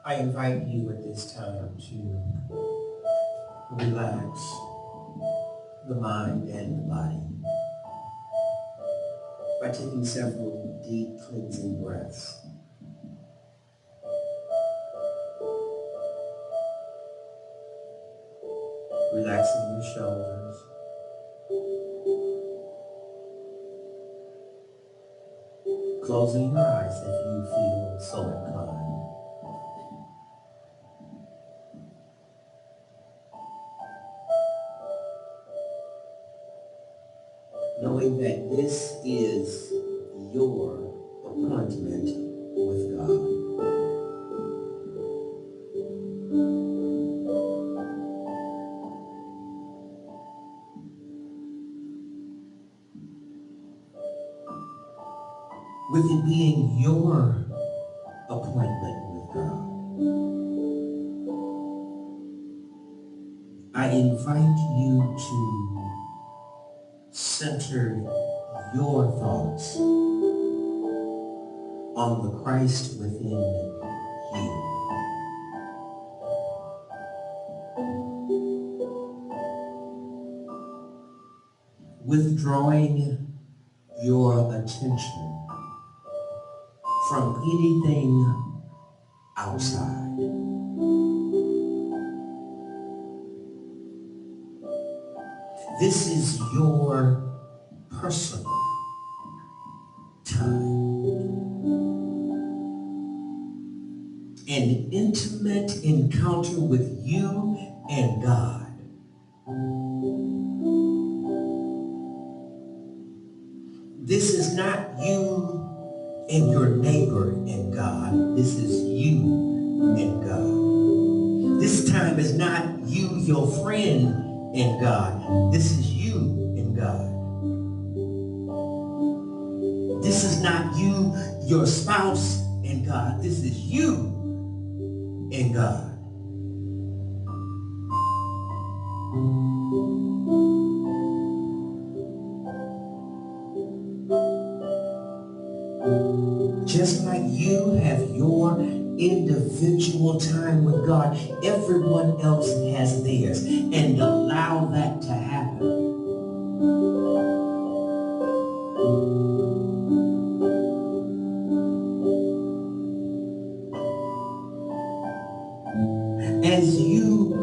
I invite you at this time to relax the mind and the body by taking several deep cleansing breaths. Relaxing your shoulders, closing your eyes if you feel so inclined. Knowing that this is your appointment with God. With it being your appointment with God, I invite you to center your thoughts on the Christ within you. Withdrawing your attention from anything outside. This is your personal time. An intimate encounter with you and God. This is not you and your neighbor and God. This is you and God. This time is not you, your friend, and God. This is you and God. This is not you, your spouse, and God. This is you and God. Just like you have your individual time with God, everyone else has theirs. And allow that to happen. As you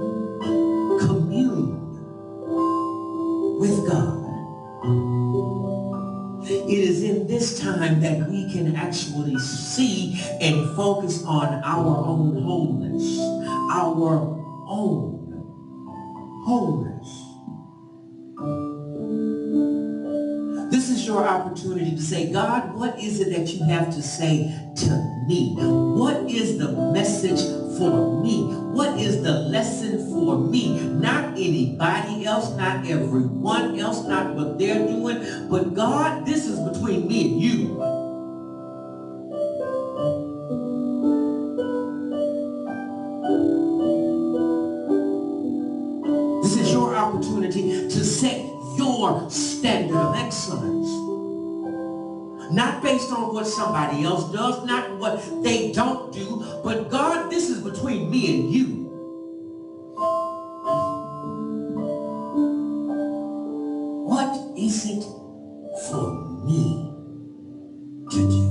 commune with God, it is in this time that we can actually see and focus on our own wholeness. Our own wholeness. This is your opportunity to say, God, what is it that you have to say to me? What is the message for me? What is the lesson for me? Not anybody else, not everyone else, not what they're doing, but God, this is between me and you. This is your opportunity to set your standard of excellence. Not based on what somebody else does, not what they don't do, but God, this is between me and you. What is it for me to do?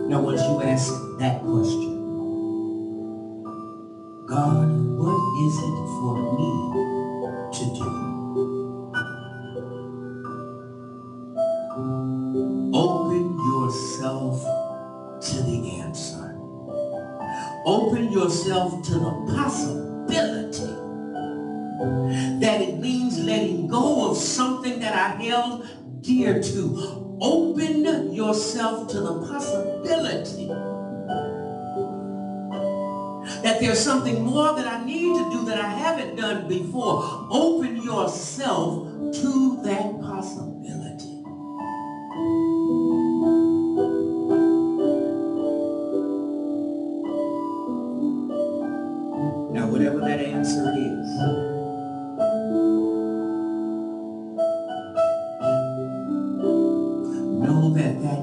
Now, once you ask that question, God, what is it for me to do? Open yourself to the answer. Open yourself to the possibility that it means letting go of something that I held dear to. Open yourself to the possibility that there's something more that I need to do that I haven't done before. Open yourself to that possibility. Now, whatever that answer is,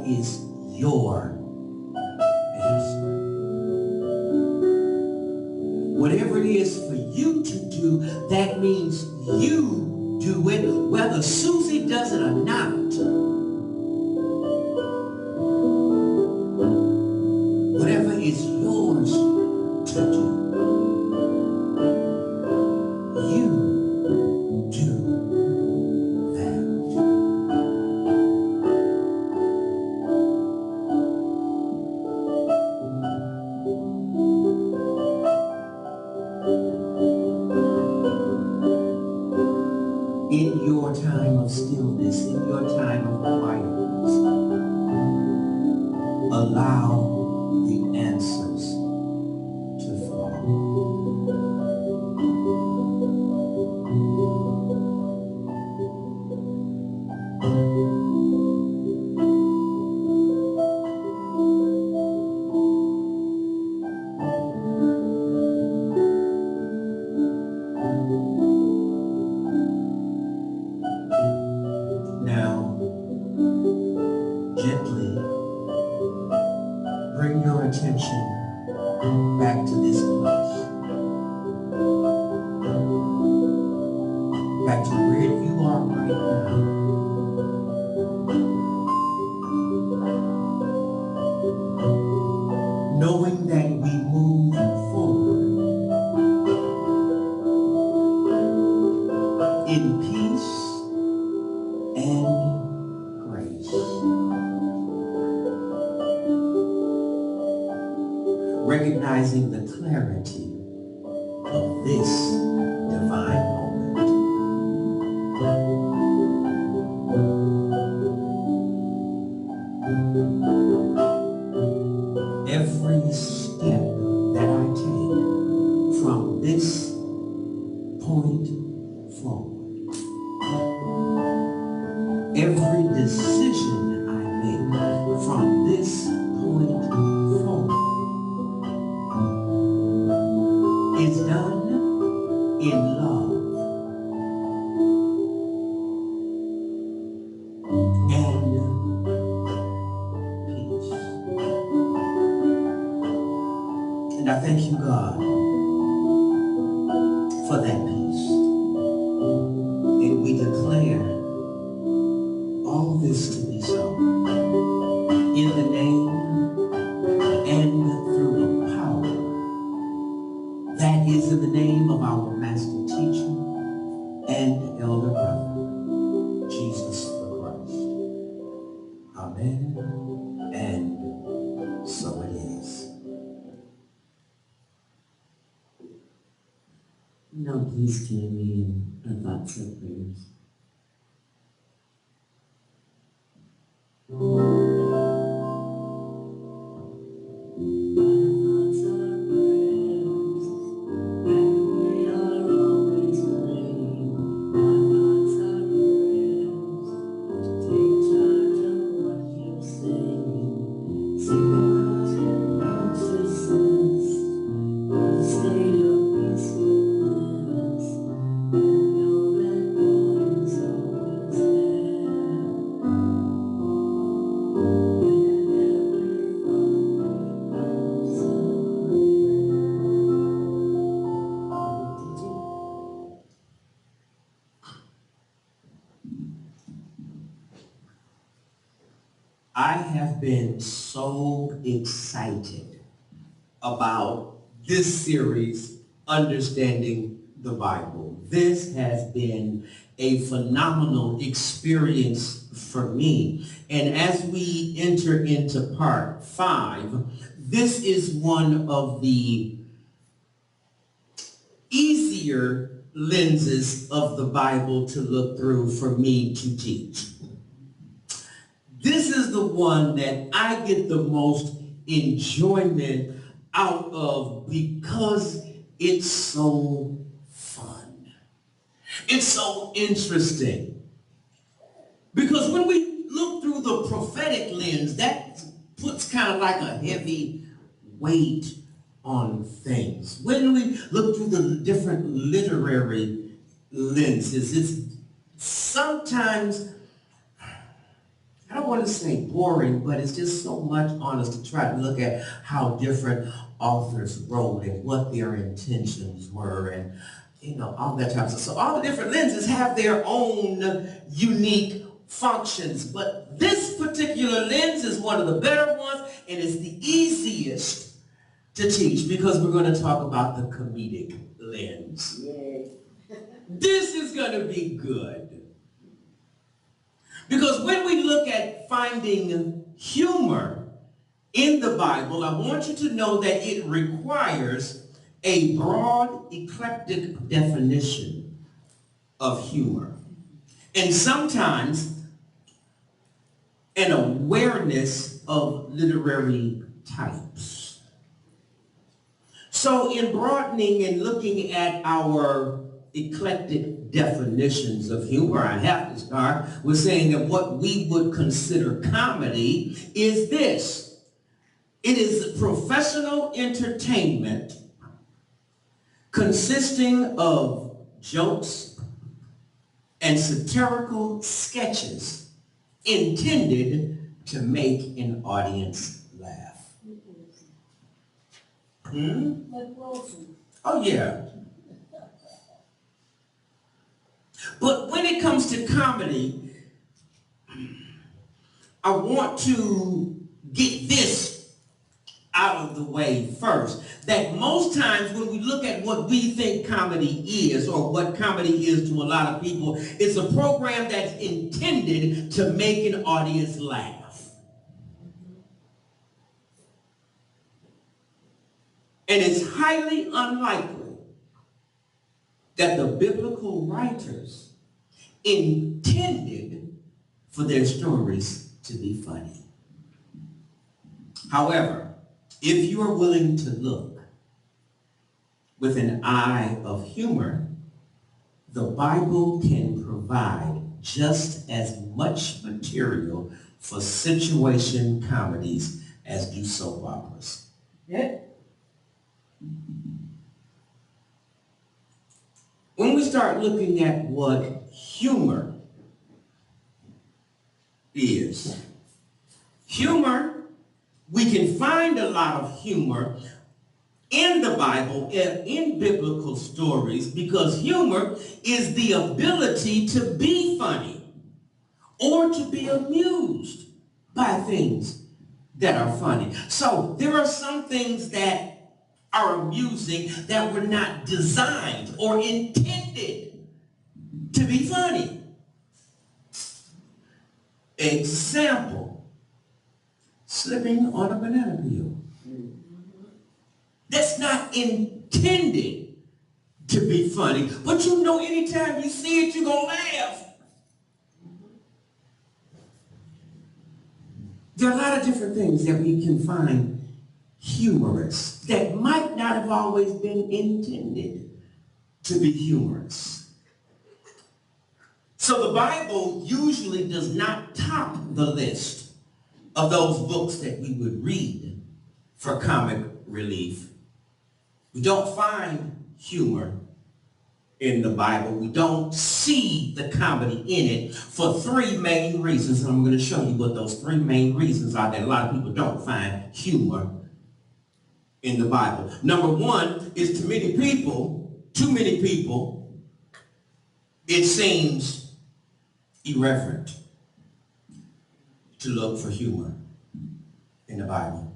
is your answer? Whatever it is for you to do, that means you do it, whether Susie does it or not. Whatever is yours to do, you do that. In your time of stillness, in your time of quietness, allow the answers to flow. Now, gently bring your attention back to this place, back to where you are right now. Knowing that we move forward in peace and grace. Recognizing the clarity of this divine moment. Every step that I take from this point forward, every decision I make from this point forward is done in love and peace. And I thank you, God, for that peace. And we declare all this to be so in the name and through the power that is in the name of our master teacher and elder brother, Jesus the Christ. Amen. And so it is. Now please join me in our thoughts and prayers. I have been so excited about this series, Understanding the Bible. This has been a phenomenal experience for me. And as we enter into part 5, this is one of the easier lenses of the Bible to look through for me to teach. This is the one that I get the most enjoyment out of because it's so fun. It's so interesting. Because when we look through the prophetic lens, that puts kind of like a heavy weight on things. When we look through the different literary lenses, it's sometimes I don't want to say boring, but it's just so much on us to try to look at how different authors wrote and what their intentions were and, all that type of stuff. So all the different lenses have their own unique functions, but this particular lens is one of the better ones, and it's the easiest to teach because we're going to talk about the comedic lens. Yay. This is going to be good. Because when we look at finding humor in the Bible, I want you to know that it requires a broad, eclectic definition of humor. And sometimes an awareness of literary types. So in broadening and looking at our eclectic definitions of humor, I have to start with saying that what we would consider comedy is this. It is professional entertainment consisting of jokes and satirical sketches intended to make an audience laugh. Oh, yeah. But when it comes to comedy, I want to get this out of the way first. That most times when we look at what we think comedy is, or what comedy is to a lot of people, it's a program that's intended to make an audience laugh. And it's highly unlikely that the biblical writers intended for their stories to be funny. However, if you are willing to look with an eye of humor, the Bible can provide just as much material for situation comedies as do soap operas. Yeah. When we start looking at what humor is, we can find a lot of humor in the Bible, in biblical stories, because humor is the ability to be funny or to be amused by things that are funny. So there are some things that are amusing that were not designed or intended to be funny. Example, slipping on a banana peel. That's not intended to be funny, but anytime you see it, you're going to laugh. There are a lot of different things that we can find humorous that might not have always been intended to be humorous. So the Bible usually does not top the list of those books that we would read for comic relief. We don't find humor in the Bible. We don't see the comedy in it for three main reasons. And I'm going to show you what those three main reasons are that a lot of people don't find humor in the Bible. Number one is too many people, it seems irreverent to look for humor in the Bible.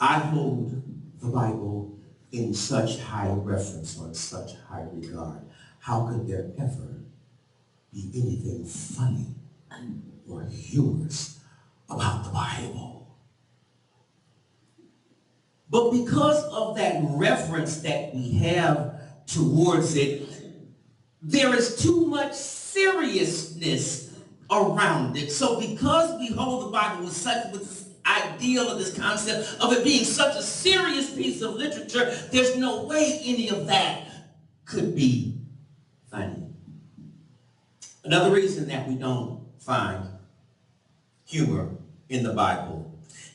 I hold the Bible in such high reference or in such high regard. How could there ever be anything funny or humorous about the Bible? But because of that reverence that we have towards it, there is too much seriousness around it. So because we hold the Bible with this ideal of this concept of it being such a serious piece of literature, there's no way any of that could be funny. Another reason that we don't find humor in the Bible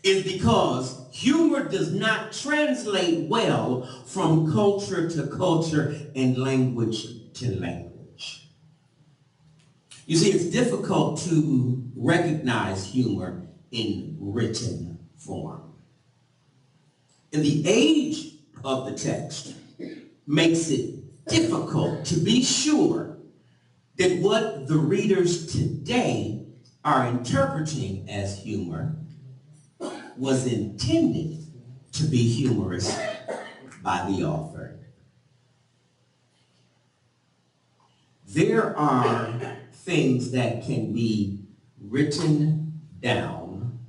is because humor does not translate well from culture to culture and language to language. You see, it's difficult to recognize humor in written form. And the age of the text makes it difficult to be sure that what the readers today are interpreting as humor was intended to be humorous by the author. There are things that can be written down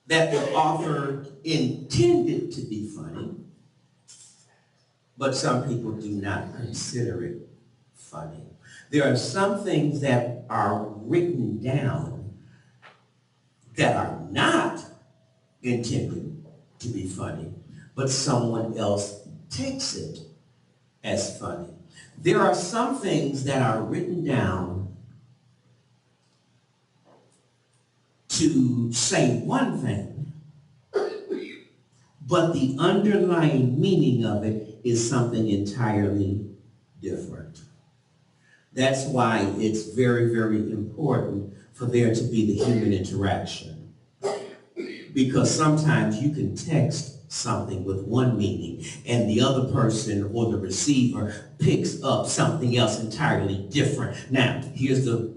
that the author intended to be funny, but some people do not consider it funny. There are some things that are written down that are not intended to be funny, but someone else takes it as funny. There are some things that are written down to say one thing, but the underlying meaning of it is something entirely different. That's why it's very, very important for there to be the human interaction. Because sometimes you can text something with one meaning and the other person or the receiver picks up something else entirely different. Now, here's the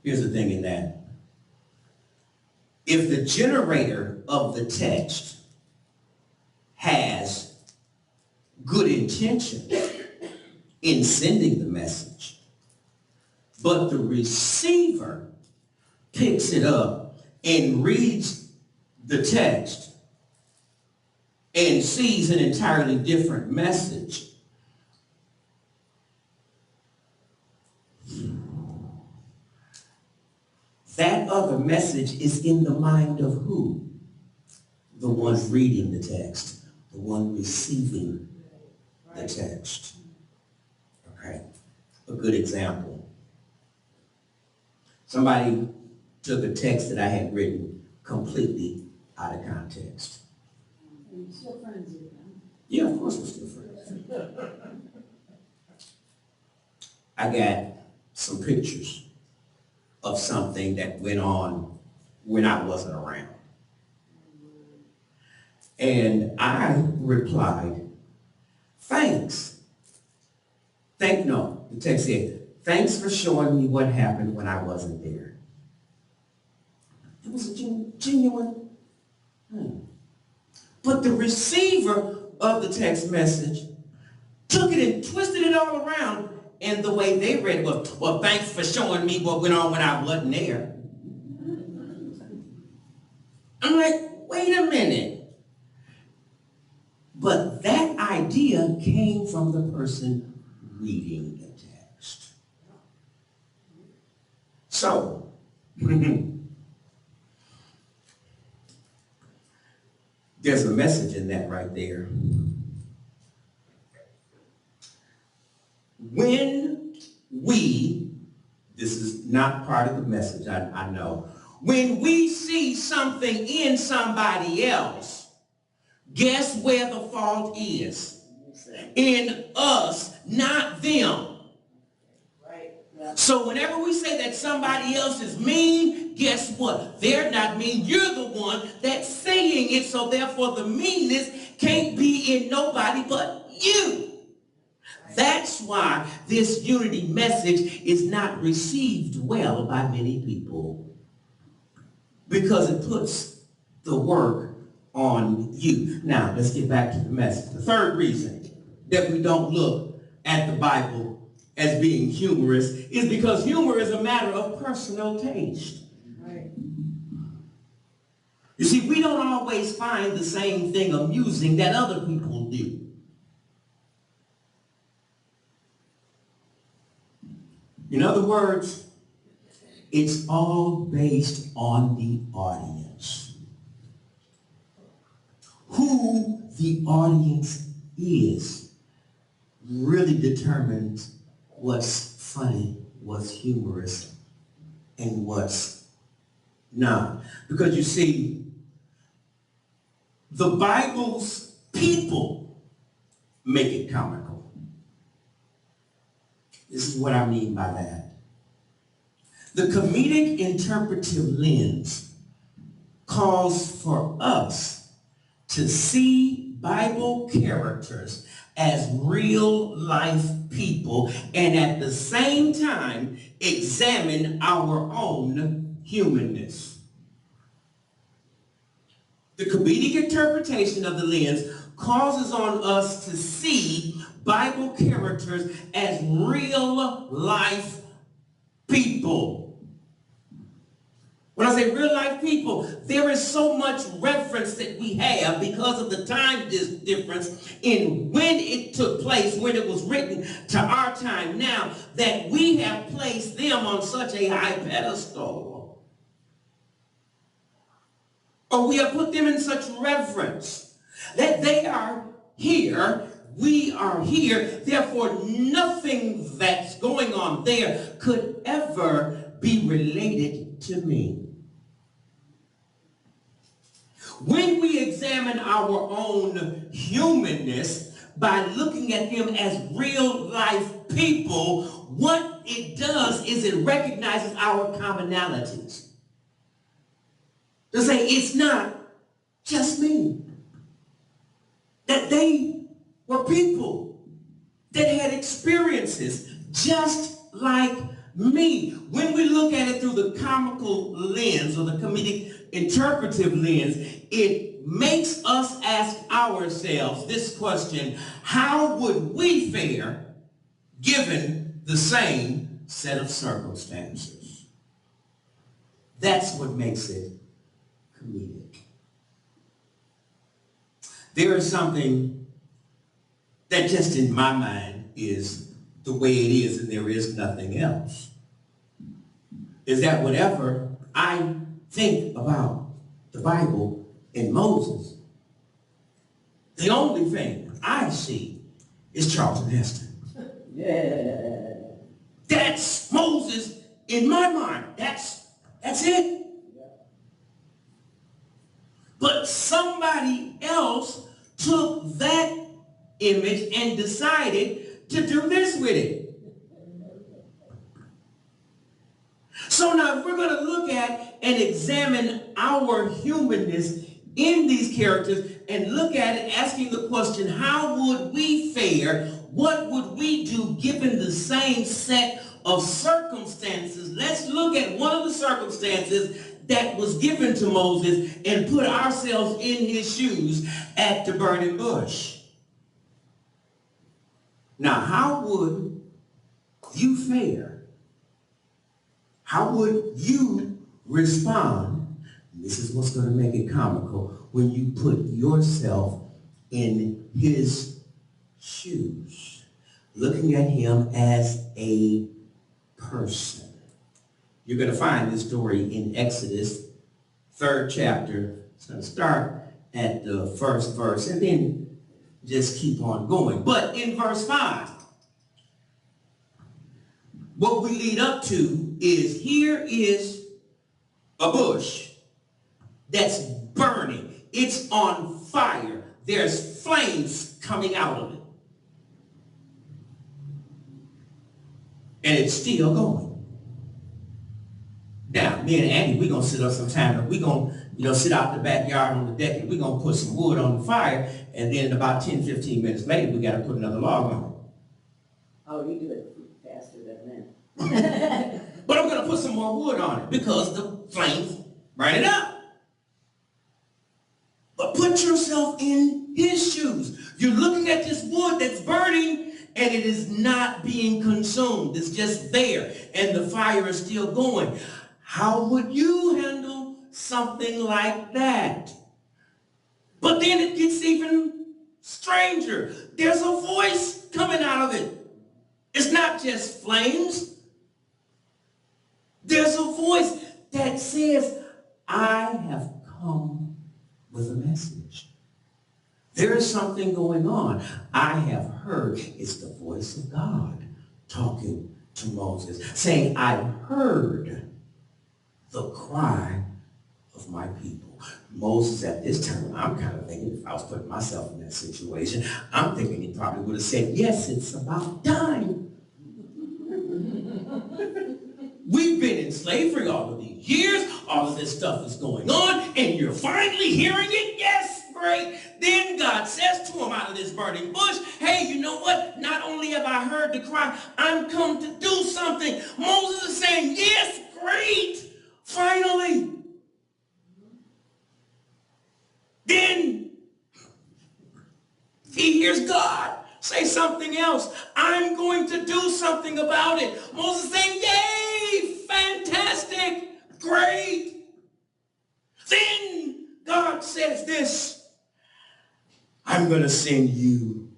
thing in that. If the generator of the text has good intention in sending the message, but the receiver picks it up and reads the text and sees an entirely different message, that other message is in the mind of who? The one reading the text, the one receiving the text. Okay, a good example. Somebody took a text that I had written completely out of context. Are you still friends with them? Yeah, of course we're still friends. I got some pictures of something that went on when I wasn't around. And I replied, thanks. The text said, thanks for showing me what happened when I wasn't there. It was a genuine thing. But the receiver of the text message took it and twisted it all around, and the way they read it was, well, thanks for showing me what went on when I wasn't there. I'm like, wait a minute. But that idea came from the person reading the text. So, there's a message in that right there. When this is not part of the message, I know. When we see something in somebody else, guess where the fault is? In us, not them. Right. Yeah. So whenever we say that somebody else is mean, guess what? They're not mean. You're the one that's saying it, so therefore the meanness can't be in nobody but you. That's why this unity message is not received well by many people. Because it puts the work on you. Now, let's get back to the message. The third reason that we don't look at the Bible as being humorous is because humor is a matter of personal taste. Right. You see, we don't always find the same thing amusing that other people do. In other words, it's all based on the audience. Who the audience is really determines what's funny, what's humorous, and what's not. Because you see, the Bible's people make it comical. This is what I mean by that. The comedic interpretive lens calls for us to see Bible characters as real life people and at the same time examine our own humanness. The comedic interpretation of the lens causes on us to see Bible characters as real life people. When I say real life people, there is so much reference that we have because of the time difference in when it took place, when it was written to our time now, that we have placed them on such a high pedestal. Or we have put them in such reverence that they are here, we are here, therefore nothing that's going on there could ever be related to me. When we examine our own humanness by looking at them as real life people, what it does is it recognizes our commonalities. To say it's not just me. That they were people that had experiences just like me. When we look at it through the comical lens or the comedic interpretive lens, it makes us ask ourselves this question: how would we fare given the same set of circumstances? That's what makes it comedic. There is something that just in my mind is the way it is and there is nothing else. Is that whatever I think about the Bible and Moses, the only thing I see is Charlton Heston. Yeah. That's Moses in my mind. That's it. But somebody else took that image and decided to do this with it. So now if we're going to look at and examine our humanness in these characters and look at it asking the question, how would we fare? What would we do given the same set of circumstances? Let's look at one of the circumstances that was given to Moses and put ourselves in his shoes at the burning bush. Now, how would you fare? How would you respond? This is what's going to make it comical when you put yourself in his shoes, looking at him as a person. You're going to find this story in Exodus, 3rd chapter. It's going to start at the 1st verse and then just keep on going. But in verse 5, what we lead up to is here is a bush that's burning. It's on fire. There's flames coming out of it. And it's still going. Now, me and Andy, we're going to sit up sometime and we're going to, sit out the backyard on the deck and we're going to put some wood on the fire, and then about 10, 15 minutes later, we got to put another log on it. Oh, you do it faster than that. But I'm going to put some more wood on it because the flames burn it up. But put yourself in his shoes. You're looking at this wood that's burning and it is not being consumed. It's just there and the fire is still going. How would you handle something like that? But then it gets even stranger. There's a voice coming out of it. It's not just flames. There's a voice that says, I have come with a message. There is something going on. I have heard. It's the voice of God talking to Moses, saying, I've heard the cry of my people. Moses at this time, I'm kind of thinking, if I was putting myself in that situation, I'm thinking he probably would have said, yes, it's about time. slavery all of these years. All of this stuff is going on, and you're finally hearing it? Yes, great. Then God says to him out of this burning bush, hey, you know what? Not only have I heard the cry, I'm come to do something. Moses is saying, yes, great. Finally. Then he hears God say something else. I'm going to do something about it. Moses saying, yay, fantastic, great. Then God says this, I'm going to send you.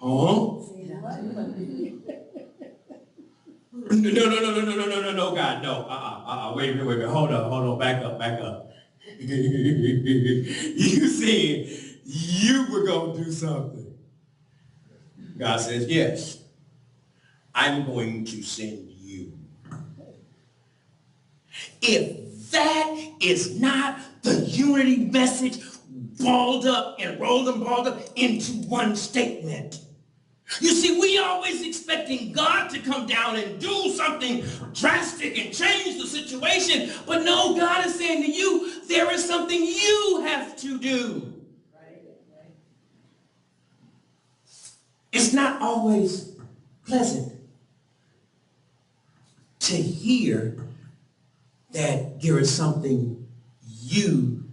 Huh? No, God, no. Wait a minute. Hold on, back up. You said you were going to do something. God says, yes, I'm going to send you. If that is not the unity message balled up and rolled and balled up into one statement. You see, we always expecting God to come down and do something drastic and change the situation. But no, God is saying to you, there is something you have to do. Right. It's not always pleasant to hear that there is something you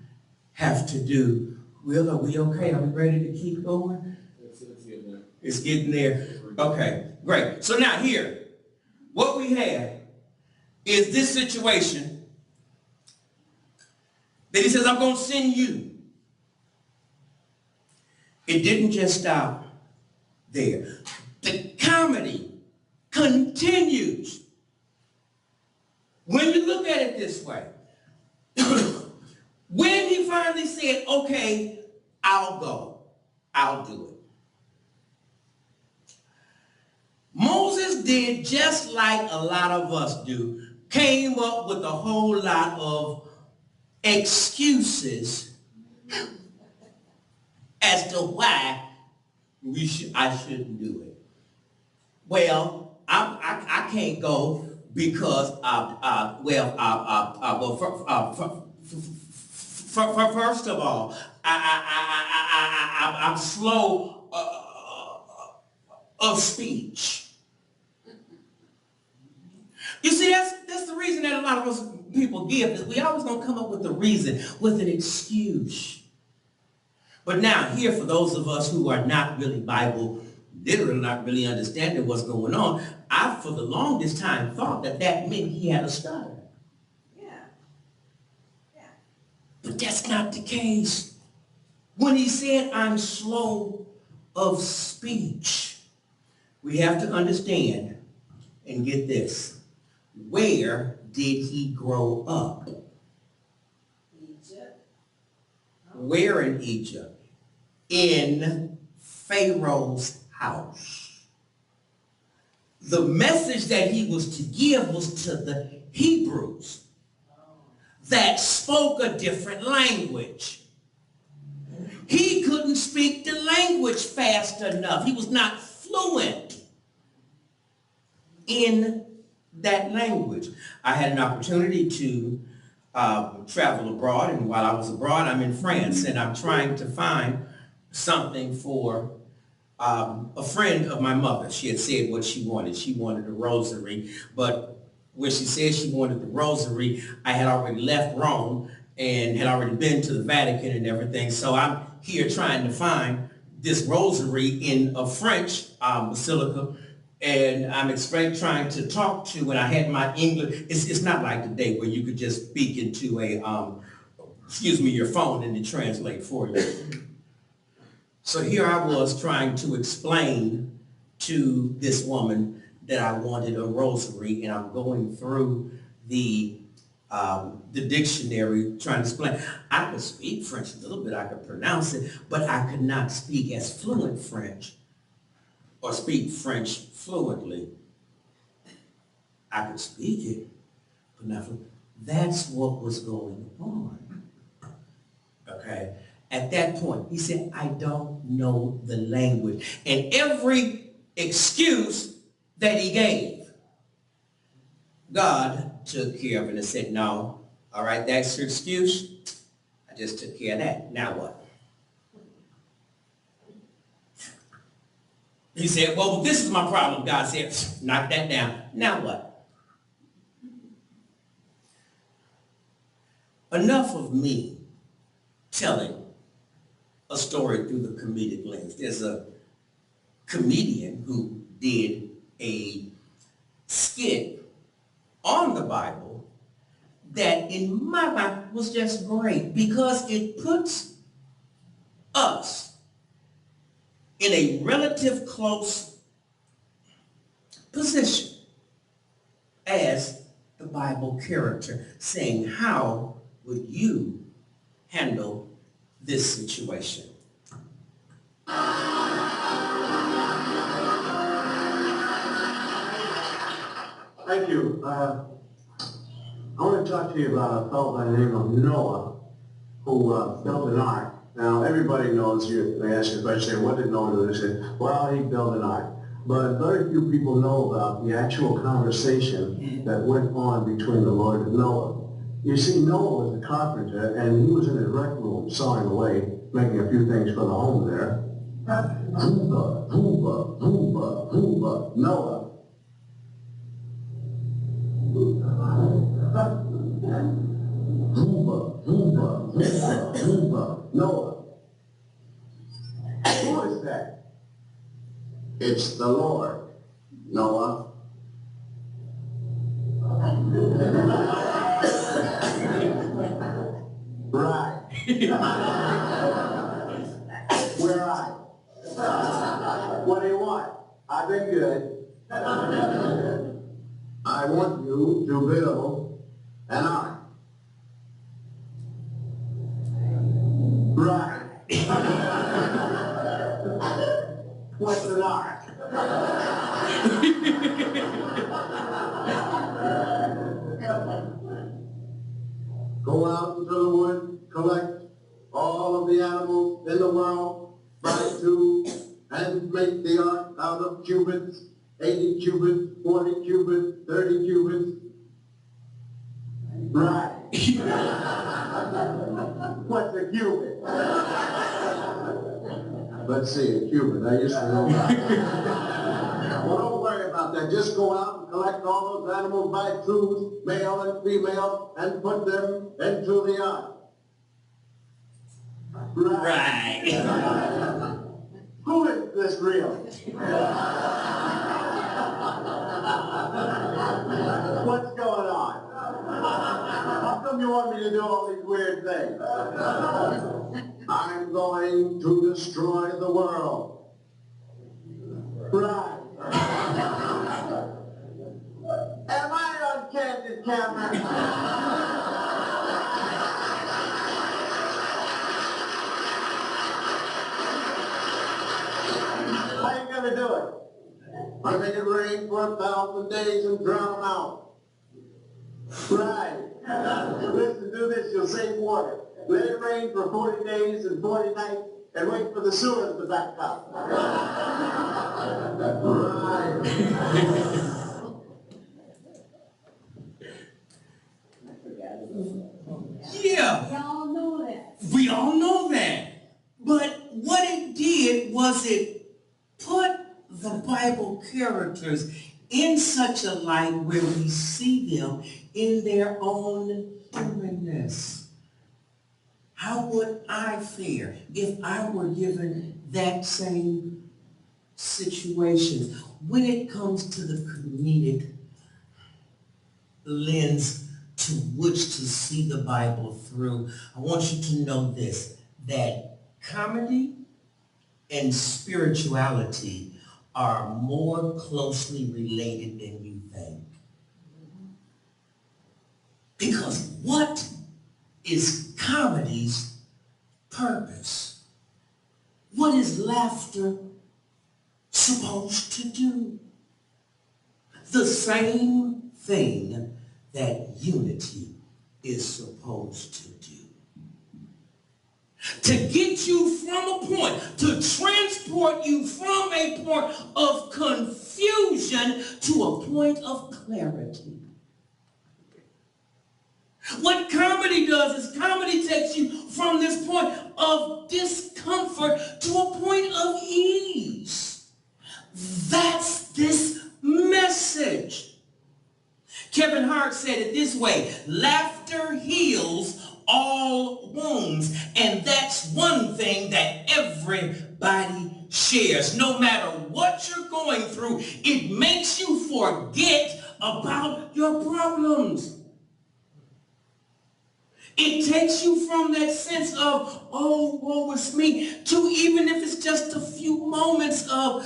have to do. Will, are we okay? Are we ready to keep going? It's getting there. Okay, great. So now here, what we have is this situation that he says, I'm going to send you. It didn't just stop there. The comedy continues. When you look at it this way, when he finally said, okay, I'll go, I'll do it. Moses did just like a lot of us do, came up with a whole lot of excuses as to why I shouldn't do it. Well, I can't go because first of all, I'm slow of speech. You see, that's the reason that a lot of us people give, is we always gonna come up with a reason, with an excuse. But now here, for those of us who are not really Bible literate, not really understanding what's going on, I for the longest time thought that meant he had a stutter. Yeah. But that's not the case. When he said, I'm slow of speech, we have to understand and get this. Where did he grow up? Egypt. Where in Egypt? In Pharaoh's house. The message that he was to give was to the Hebrews that spoke a different language. He couldn't speak the language fast enough. He was not fluent in that language. I had an opportunity to travel abroad, and while I was abroad, I'm in France, and I'm trying to find something for a friend of my mother. She had said what she wanted. She wanted a rosary, but when she said she wanted the rosary, I had already left Rome and had already been to the Vatican and everything, so I'm here trying to find this rosary in a French basilica. And I'm trying to talk to, and I had my English, it's not like today where you could just speak into your phone and it translate for you. So here I was trying to explain to this woman that I wanted a rosary, and I'm going through the dictionary trying to explain. I could speak French a little bit, I could pronounce it, but I could not speak as fluent French or speak French fluently. I could speak it, but not fluently. That's what was going on. Okay? At that point, he said, I don't know the language. And every excuse that he gave, God took care of it and said, no, all right, that's your excuse. I just took care of that. Now what? He said, well, this is my problem. God said, knock that down. Now what? Enough of me telling a story through the comedic lens. There's a comedian who did a skit on the Bible that in my mind was just great because it puts us in a relative close position as the Bible character, saying, how would you handle this situation? Thank you. I want to talk to you about a fellow by the name of Noah who built an ark. Now, everybody knows you. They ask you a question, say, what did Noah do? They say, well, he built an ark. But very few people know about the actual conversation that went on between the Lord and Noah. You see, Noah was a carpenter, and he was in his rec room sawing away, making a few things for the home there. Hoomba, hoomba, hoomba, hoomba, Noah. Hoomba, hoomba, hoomba, hoomba, Noah. Who is that? It's the Lord, Noah. Right. Where are you? What do you want? I've been good. I want you to build an ark. Right. What's an ark? Go out into the wood, collect all of the animals in the world, by two, and make the ark out of cubits, 80 cubits, 40 cubits, 30 cubits. Right. What's a cubit? Let's see, a cubit. I used to know that. Well, don't worry about that. Just go out and collect all those animals by twos, male and female, and put them into the ark. Right. Who is this real? What's going on? How come you want me to do all these weird things? I'm going to destroy the world. Right. Am I on candid camera? How you gonna do it? I make it rain for 1,000 days and drown them out. Right. Listen, do this, you'll save water. Let it rain for 40 days and 40 nights and wait for the sewers to back up. Right. Yeah. We all know that. We all know that. But what it did was it put the Bible characters in such a light where we see them in their own humanness. How would I fare if I were given that same situation? When it comes to the comedic lens to which to see the Bible through, I want you to know this, that comedy and spirituality are more closely related than you think. Because what is comedy's purpose? What is laughter supposed to do? The same thing that unity is supposed to do. to get you from a point, to transport you from a point of confusion to a point of clarity. What comedy does is comedy takes you from this point of discomfort to a point of ease. That's this message. Kevin Hart said it this way: laughter heals all wounds, and that's one thing that everybody shares. No matter what you're going through, it makes you forget about your problems. It takes you from that sense of, oh, woe is me, to even if it's just a few moments of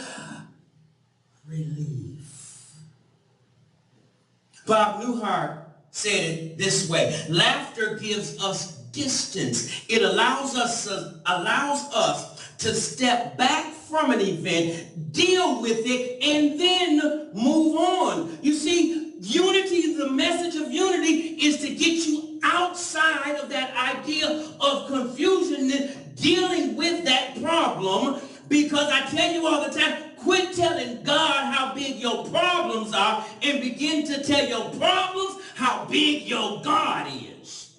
relief. Bob Newhart said it this way: laughter gives us distance. It allows us to step back from an event, deal with it, and then move on. You see, unity, the message of unity is to get you outside of that idea of confusion and dealing with that problem, because I tell you all the time, quit telling God how big your problems are and begin to tell your problems how big your God is.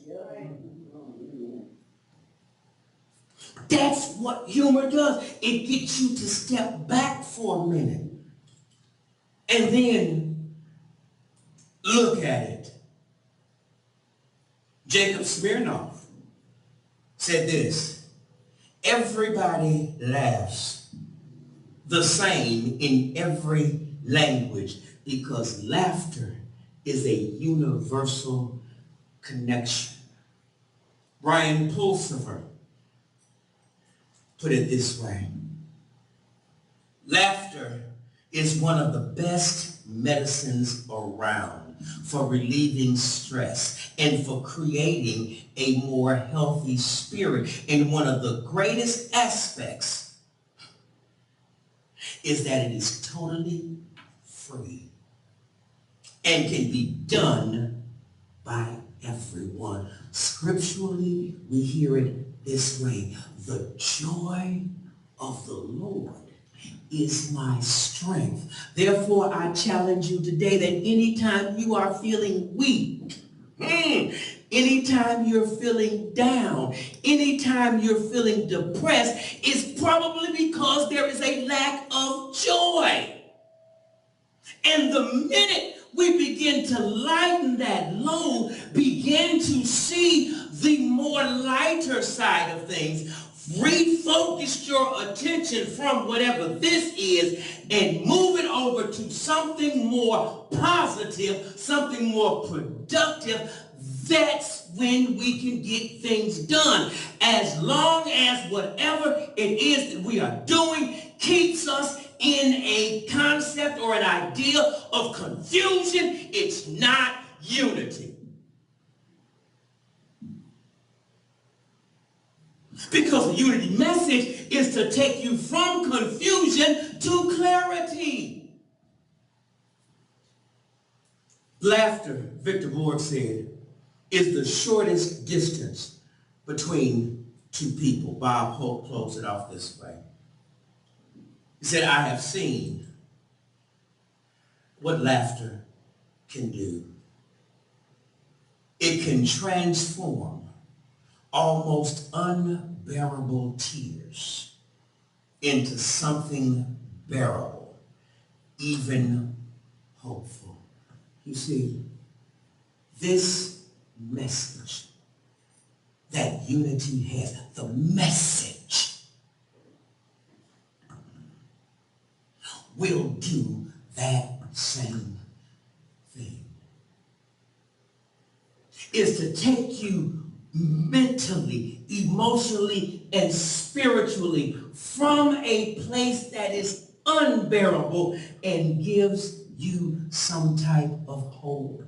That's what humor does. It gets you to step back for a minute and then look at it. Jacob Smirnoff said this: everybody laughs the same in every language because laughter is a universal connection. Brian Pulsifer put it this way: laughter is one of the best medicines around for relieving stress and for creating a more healthy spirit. And one of the greatest aspects is that it is totally free and can be done by everyone. Scripturally, we hear it this way: the joy of the Lord is my strength. Therefore, I challenge you today that anytime you are feeling weak, anytime you're feeling down, anytime you're feeling depressed, it's probably because there is a lack of joy. And the minute we begin to lighten that load, begin to see the more lighter side of things, refocus your attention from whatever this is and move it over to something more positive, something more productive, that's when we can get things done. As long as whatever it is that we are doing keeps us in a concept or an idea of confusion, it's not unity. Because the unity message is to take you from confusion to clarity. Laughter, Victor Borg said, is the shortest distance between two people. Bob Hope closed it off this way. He said, I have seen what laughter can do. It can transform almost unbearable tears into something bearable, even hopeful. You see, this message that unity has, the message, will do that same thing. Is to take you mentally, emotionally, and spiritually from a place that is unbearable and gives you some type of hope.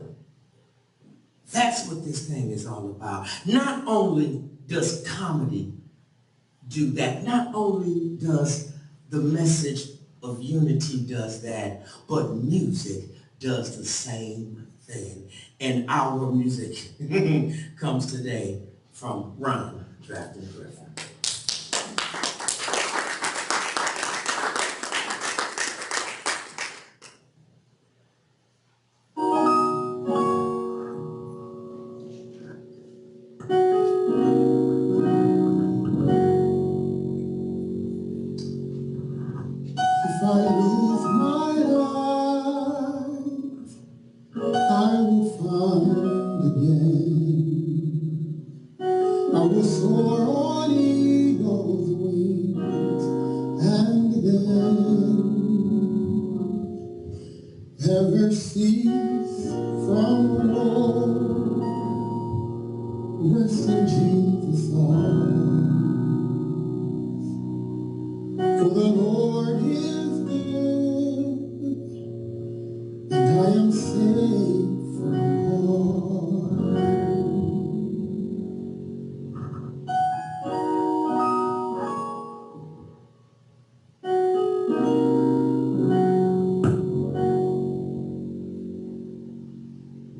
That's what this thing is all about. Not only does comedy do that, not only does the message of unity does that, but music does the same thing. And our music comes today from Drafton-Griffin. Rest in Jesus' arms. For the Lord is good, and I am safe from harm.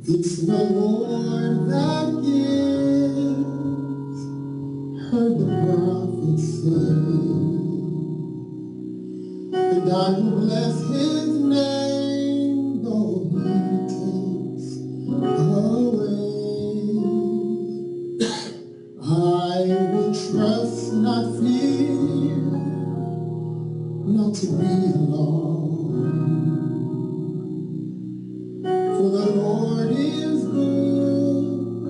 It's the Lord that gives, heard the prophet say, and I will bless his name, though he takes away. I will trust, not fear, not to be alone. For the Lord is good,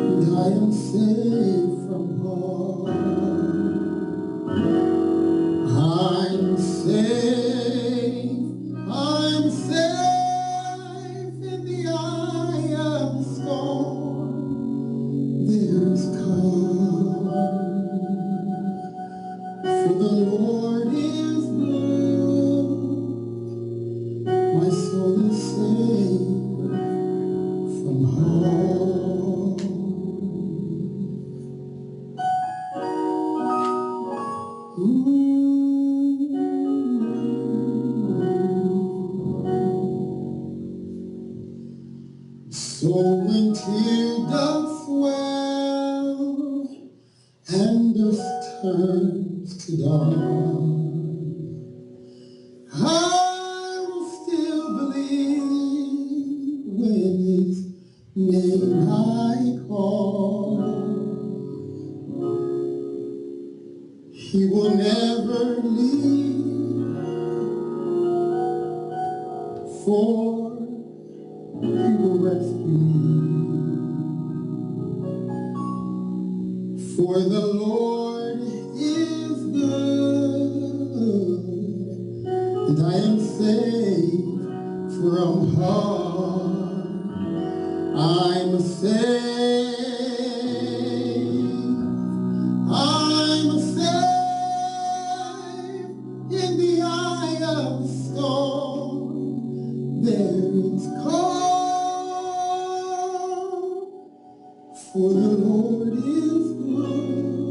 and I am safe from harm. I'm safe in the eye of the storm. There's calm, for the Lord is good. My soul is safe from harm. So when teardrops swell and dust turns to dawn, I will still believe when his name I call. He will never leave, for he will rescue me. For the Lord is good, and I am safe from harm. I'm safe in the eye of the storm. There is calm, for the Lord is good,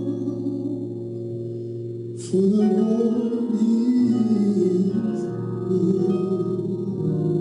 for the Lord is good.